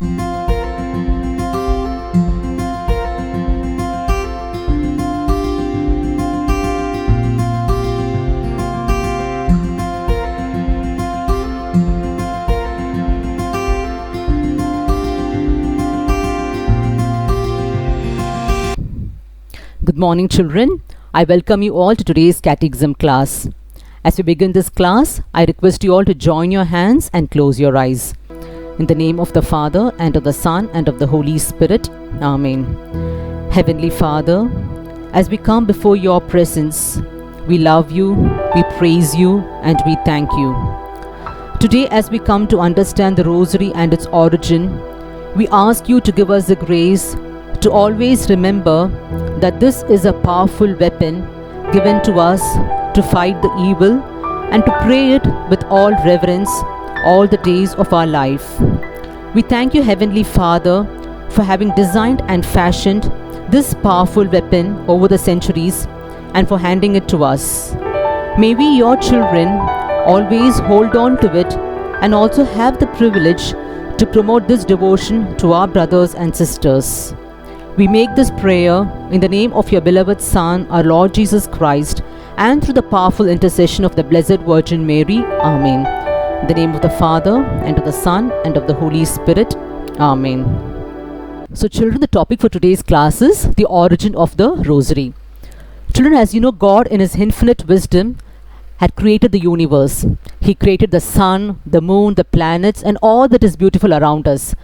Good morning, children. I welcome you all to today's catechism class. As we begin this class, I request you all to join your hands and close your eyes. In the name of the Father, and of the Son, and of the Holy Spirit. Amen. Heavenly Father, as we come before your presence, we love you, we praise you, and we thank you. Today, as we come to understand the Rosary and its origin, we ask you to give us the grace to always remember that this is a powerful weapon given to us to fight the evil and to pray it with all reverence all the days of our life. We thank you, Heavenly Father, for having designed and fashioned this powerful weapon over the centuries and for handing it to us. May we, your children, always hold on to it and also have the privilege to promote this devotion to our brothers and sisters. We make this prayer in the name of your beloved Son, our Lord Jesus Christ, and through the powerful intercession of the Blessed Virgin Mary. Amen. In the name of the Father, and of the Son, and of the Holy Spirit. Amen. So children, the topic for today's class is the origin of the Rosary. Children, as you know, God in His infinite wisdom had created the universe. He created the sun, the moon, the planets, and all that is beautiful around us.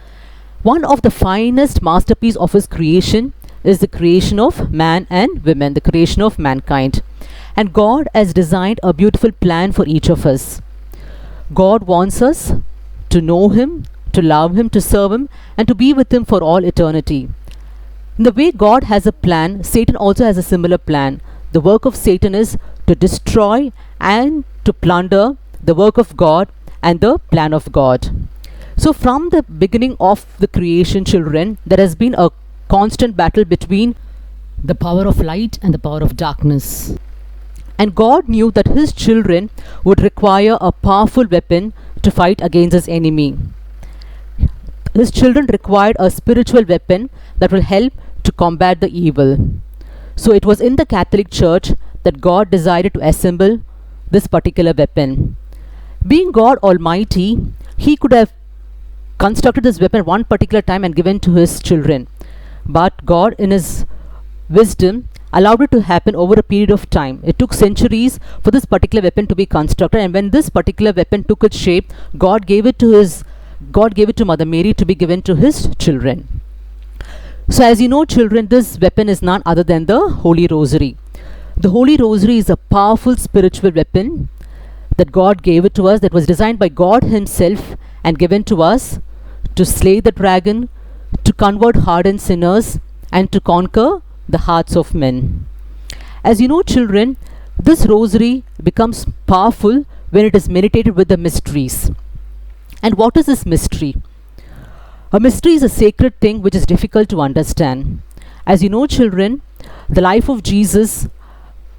One of the finest masterpieces of His creation is the creation of man and women, the creation of mankind. And God has designed a beautiful plan for each of us. God wants us to know Him, to love Him, to serve Him, and to be with Him for all eternity. In the way God has a plan, Satan also has a similar plan. The work of Satan is to destroy and to plunder the work of God and the plan of God. So from the beginning of the creation, children, there has been a constant battle between the power of light and the power of darkness. And God knew that His children would require a powerful weapon to fight against His enemy. His children required a spiritual weapon that will help to combat the evil. So it was in the Catholic Church that God decided to assemble this particular weapon. Being God Almighty, He could have constructed this weapon one particular time and given to His children. But God in His wisdom allowed it to happen over a period of time. It took centuries for this particular weapon to be constructed, and when this particular weapon took its shape, God gave it to Mother Mary to be given to His children. So as you know, children, this weapon is none other than the Holy Rosary. The Holy Rosary is a powerful spiritual weapon that God gave it to us, that was designed by God Himself and given to us to slay the dragon, to convert hardened sinners, and to conquer the hearts of men. As you know, children, this rosary becomes powerful when it is meditated with the mysteries. And what is this mystery? A mystery is a sacred thing which is difficult to understand. As you know, children, the life of Jesus,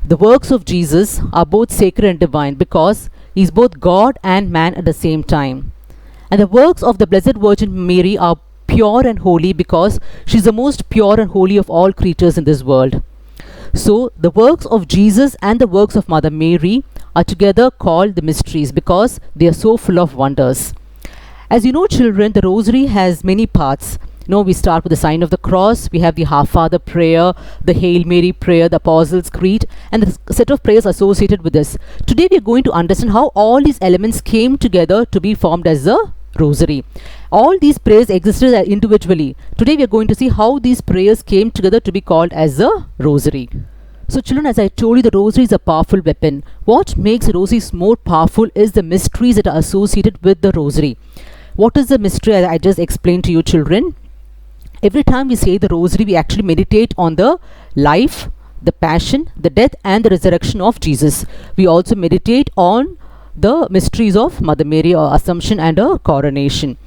the works of Jesus are both sacred and divine because He is both God and man at the same time. And the works of the Blessed Virgin Mary are pure and holy because she is the most pure and holy of all creatures in this world. So the works of Jesus and the works of Mother Mary are together called the mysteries because they are so full of wonders. As you know, children, the Rosary has many parts. We start with the sign of the cross, we have the Half Father prayer, the Hail Mary prayer, the Apostles' Creed, and the set of prayers associated with this. Today we are going to understand how all these elements came together to be formed as a Rosary. All these prayers existed individually. Today we are going to see how these prayers came together to be called as a Rosary. So children, as I told you, the Rosary is a powerful weapon. What makes the Rosary more powerful is the mysteries that are associated with the Rosary. What is the mystery I just explained to you, children? Every time we say the Rosary, we actually meditate on the life, the passion, the death and the resurrection of Jesus. We also meditate on the mysteries of Mother Mary, or Assumption and her coronation.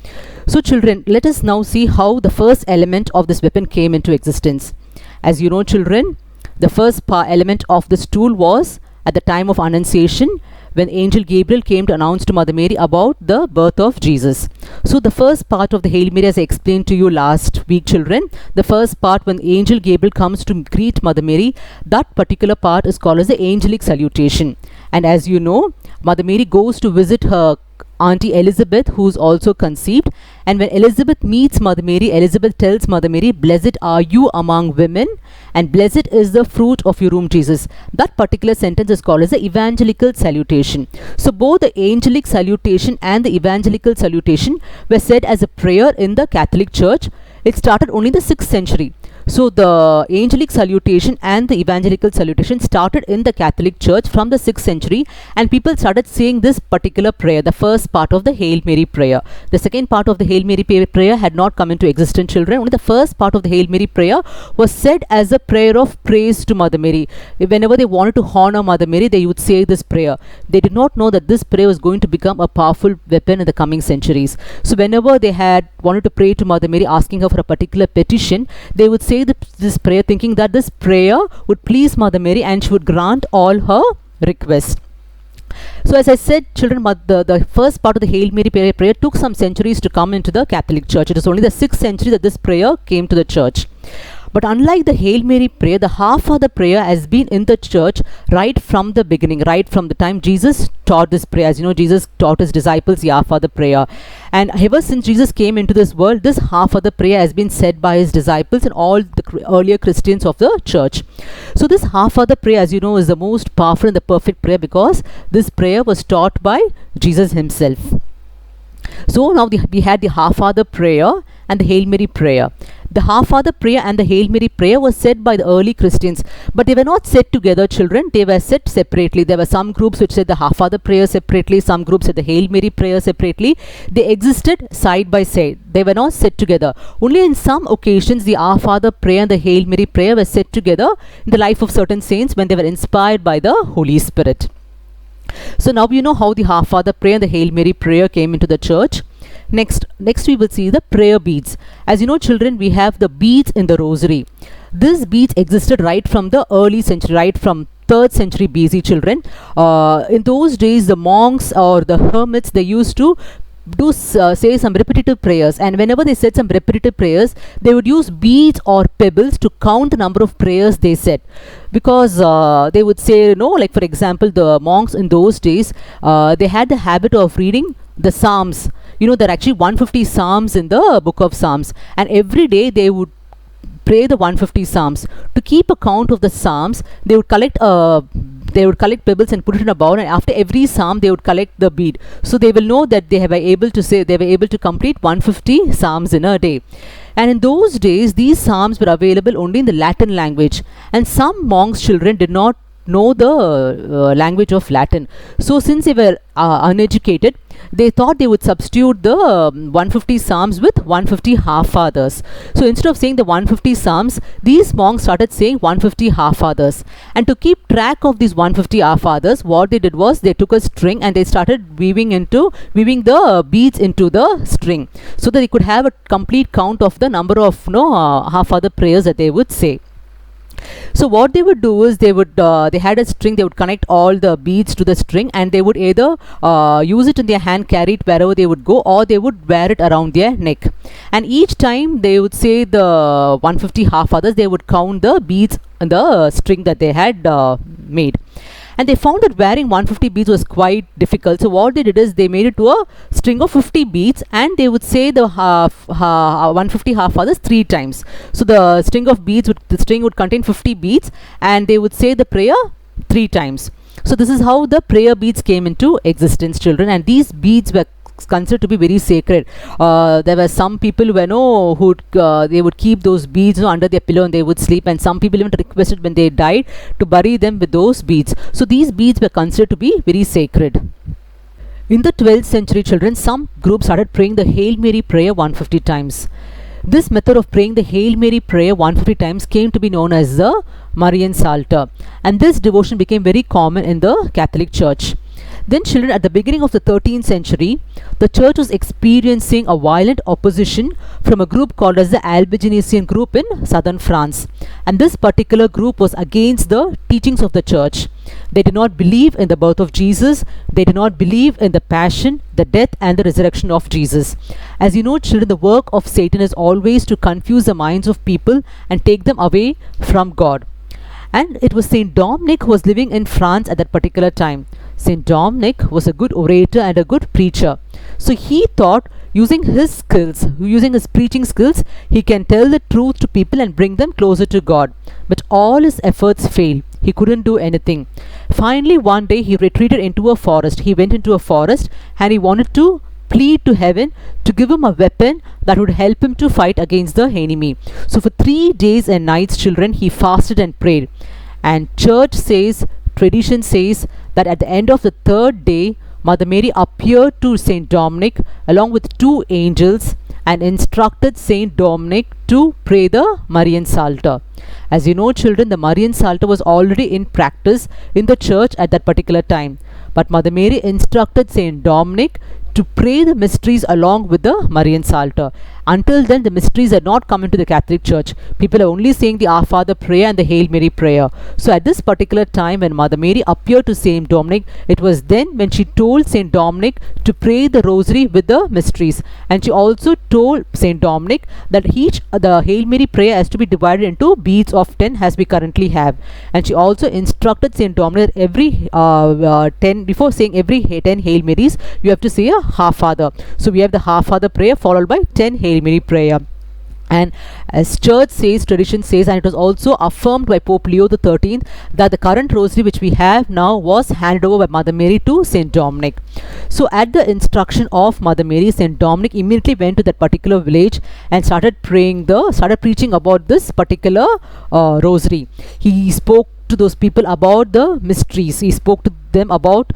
So children, let us now see how the first element of this weapon came into existence. As you know, children, the first element of this tool was at the time of Annunciation, when Angel Gabriel came to announce to Mother Mary about the birth of Jesus. So the first part of the Hail Mary, as I explained to you last week, children, the first part when Angel Gabriel comes to greet Mother Mary, that particular part is called as the angelic salutation. And as you know, Mother Mary goes to visit her Auntie Elizabeth, who's also conceived, and when Elizabeth meets Mother Mary, Elizabeth tells Mother Mary, "Blessed are you among women, and blessed is the fruit of your womb, Jesus." That particular sentence is called as the evangelical salutation. So both the angelic salutation and the evangelical salutation were said as a prayer in the Catholic Church. It started only in the 6th century. So the angelic salutation and the evangelical salutation started in the Catholic Church from the 6th century, and people started saying this particular prayer, the first part of the Hail Mary prayer. The second part of the Hail Mary prayer had not come into existence, children. Only the first part of the Hail Mary prayer was said as a prayer of praise to Mother Mary. Whenever they wanted to honor Mother Mary, they would say this prayer. They did not know that this prayer was going to become a powerful weapon in the coming centuries. So whenever they had wanted to pray to Mother Mary, asking her for a particular petition, they would say this prayer, thinking that this prayer would please Mother Mary and she would grant all her requests. So as I said, children, the first part of the Hail Mary prayer took some centuries to come into the Catholic Church. It is only the 6th century that this prayer came to the church. But unlike the Hail Mary prayer, the Half Father prayer has been in the church right from the beginning, right from the time Jesus taught this prayer. As you know, Jesus taught his disciples the Half Father prayer. And ever since Jesus came into this world, this Half Father prayer has been said by his disciples and all the earlier Christians of the church. So this Half Father prayer, as you know, is the most powerful and the perfect prayer because this prayer was taught by Jesus himself. So now we had the Half Father prayer and the Hail Mary prayer. The Half Father prayer and the Hail Mary prayer was said by the early Christians, but they were not said together, children. They were said separately. There were some groups which said the Half Father prayer separately, some groups said the Hail Mary prayer separately. They existed side by side. They were not said together. Only in some occasions the Our Father prayer and the Hail Mary prayer were said together in the life of certain saints when they were inspired by the Holy Spirit. So now you know how the Half Father prayer and the Hail Mary prayer came into the church. Next we will see the prayer beads. As you know, children, we have the beads in the rosary. These beads existed right from the early century, right from 3rd century BC, children. In those days, the monks or the hermits, they used to say some repetitive prayers, and whenever they said some repetitive prayers, they would use beads or pebbles to count the number of prayers they said, because they would say, you know, like for example, the monks in those days, they had the habit of reading the Psalms. You know, there are actually 150 Psalms in the book of Psalms, and every day they would pray the 150 Psalms. To keep a count of the Psalms, they would collect pebbles and put it in a bowl, and after every psalm they would collect the bead, so they will know that they were able to complete 150 psalms in a day. And in those days, these psalms were available only in the Latin language, and some monks' children did not know the language of Latin. So since they were uneducated, they thought they would substitute the 150 psalms with 150 half fathers. So instead of saying the 150 psalms, these monks started saying 150 half fathers. And to keep track of these 150 half fathers, what they did was they took a string and they started weaving the beads into the string, so that they could have a complete count of the number of half father prayers that they would say. So what they would do is they had a string. They would connect all the beads to the string, and they would either use it in their hand, carry it wherever they would go, or they would wear it around their neck. And each time they would say the 150 half fathers, they would count the beads in the string that they had made. And they found that wearing 150 beads was quite difficult. So what they did is they made it to a string of 50 beads, and they would say the 150 half fathers 3 times. So the string would contain 50 beads, and they would say the prayer 3 times. So this is how the prayer beads came into existence, children. And these beads were considered to be very sacred. There were some people who they would keep those beads under their pillow and they would sleep, and some people even requested when they died to bury them with those beads. So these beads were considered to be very sacred. In the 12th century, children, some groups started praying the Hail Mary prayer 150 times. This method of praying the Hail Mary prayer 150 times came to be known as the Marian Psalter, and this devotion became very common in the Catholic Church. Then, children, at the beginning of the 13th century, the church was experiencing a violent opposition from a group called as the Albigensian group in southern France. And this particular group was against the teachings of the church. They did not believe in the birth of Jesus. They did not believe in the passion, the death, and the resurrection of Jesus. As you know, children, the work of Satan is always to confuse the minds of people and take them away from God. And it was Saint Dominic who was living in France at that particular time. Saint Dominic was a good orator and a good preacher. So he thought, using his skills, using his preaching skills, he can tell the truth to people and bring them closer to God. But all his efforts failed. He couldn't do anything. Finally, one day he retreated into a forest. He went into a forest and he wanted to plead to heaven to give him a weapon that would help him to fight against the enemy. So for 3 days and nights, children, he fasted and prayed. And church says, tradition says, that at the end of the 3rd day, Mother Mary appeared to Saint Dominic along with 2 angels and instructed Saint Dominic to pray the Marian Psalter. As you know, children, the Marian Psalter was already in practice in the church at that particular time. But Mother Mary instructed Saint Dominic to pray the mysteries along with the Marian Psalter. Until then, the mysteries had not come into the Catholic Church. People are only saying the Our Father prayer and the Hail Mary prayer. So at this particular time, when Mother Mary appeared to Saint Dominic, it was then when she told Saint Dominic to pray the Rosary with the mysteries. And she also told Saint Dominic that the Hail Mary prayer has to be divided into beads of 10 as we currently have. And she also instructed Saint Dominic that every 10, before saying every 10 Hail Marys, you have to say a Half Father. So we have the Half Father prayer followed by 10 Hail Mary prayer. And as church says, tradition says, and it was also affirmed by Pope Leo XIII, that the current rosary which we have now was handed over by Mother Mary to Saint Dominic. So at the instruction of Mother Mary, Saint Dominic immediately went to that particular village and started preaching about this particular rosary. He spoke to those people about the mysteries. He spoke to them about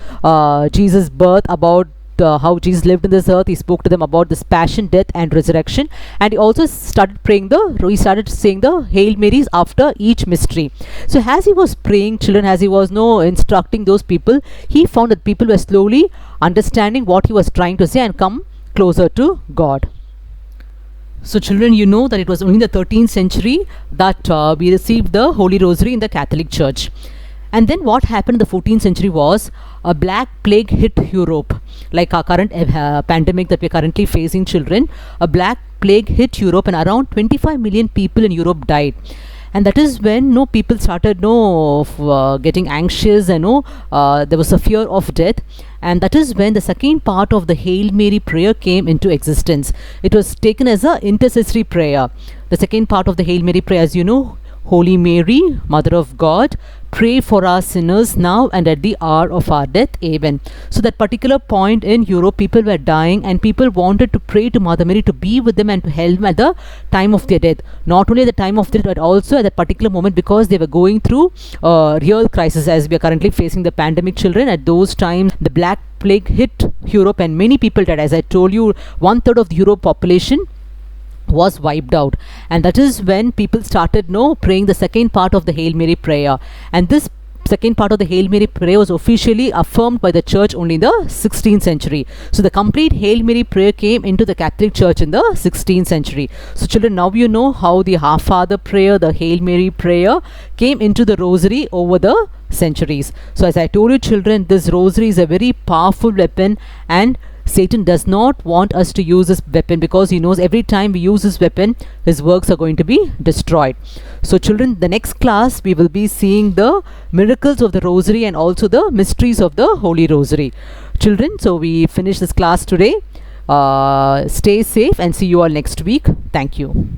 Jesus' birth, about how Jesus lived in this earth. He spoke to them about this passion, death, and resurrection. And he also started saying the Hail Marys after each mystery. So as he was praying, children, as he was instructing those people, he found that people were slowly understanding what he was trying to say and come closer to God. So children, you know that it was only in the 13th century that we received the Holy Rosary in the Catholic Church. And then what happened in the 14th century was a black plague hit Europe, like our current pandemic that we are currently facing, children. A black plague hit Europe and around 25 million people in Europe died. And that is when people started getting anxious and there was a fear of death. And that is when the second part of the Hail Mary prayer came into existence. It was taken as an intercessory prayer. The second part of the Hail Mary prayer, as you know, Holy Mary, Mother of God, pray for our sinners now and at the hour of our death. Amen. So that particular point in Europe, people were dying and people wanted to pray to Mother Mary to be with them and to help them at the time of their death. Not only at the time of death, but also at that particular moment, because they were going through real crisis as we are currently facing the pandemic, children. At those times, the Black Plague hit Europe and many people died. As I told you, 1/3 of the Europe population was wiped out. And that is when people started praying the second part of the Hail Mary prayer. And this second part of the Hail Mary prayer was officially affirmed by the church only in the 16th century. So the complete Hail Mary prayer came into the Catholic Church in the 16th century. So children, now you know how the Half Father prayer, the Hail Mary prayer came into the Rosary over the centuries. So as I told you, children, this Rosary is a very powerful weapon, and Satan does not want us to use this weapon, because he knows every time we use this weapon, his works are going to be destroyed. So children, the next class we will be seeing the miracles of the Rosary and also the mysteries of the Holy Rosary. Children, so we finish this class today. Stay safe and see you all next week. Thank you.